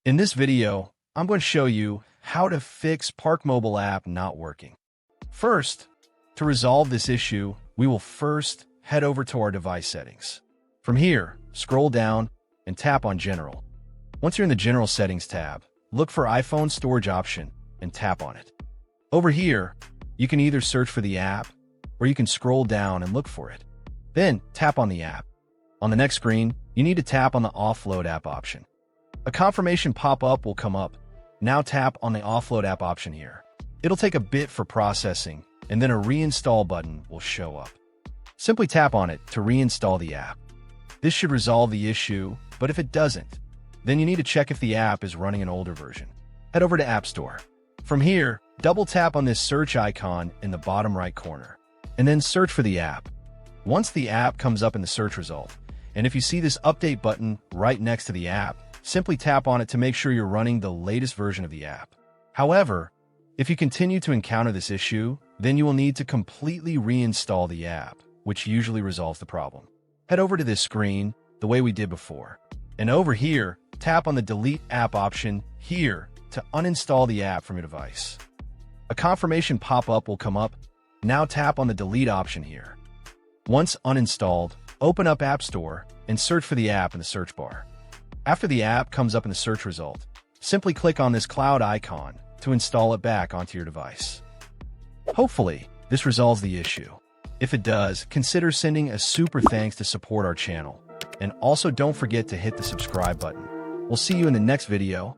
In this video, I'm going to show you how to fix ParkMobile app not working. First, to resolve this issue, we will first head over to our device settings. From here, scroll down and tap on General. Once you're in the General Settings tab, look for iPhone Storage option and tap on it. Over here, you can either search for the app or you can scroll down and look for it. Then tap on the app. On the next screen, you need to tap on the Offload app option. A confirmation pop-up will come up. Now tap on the Offload app option here. It'll take a bit for processing, and then a reinstall button will show up. Simply tap on it to reinstall the app. This should resolve the issue, but if it doesn't, then you need to check if the app is running an older version. Head over to App Store. From here, double tap on this search icon in the bottom right corner, and then search for the app. Once the app comes up in the search result, and if you see this update button right next to the app, simply tap on it to make sure you're running the latest version of the app. However, if you continue to encounter this issue, then you will need to completely reinstall the app, which usually resolves the problem. Head over to this screen the way we did before. And over here, tap on the Delete App option here to uninstall the app from your device. A confirmation pop-up will come up. Now tap on the Delete option here. Once uninstalled, open up App Store and search for the app in the search bar. After the app comes up in the search result, simply click on this cloud icon to install it back onto your device. Hopefully, this resolves the issue. If it does, consider sending a super thanks to support our channel. And also don't forget to hit the subscribe button. We'll see you in the next video.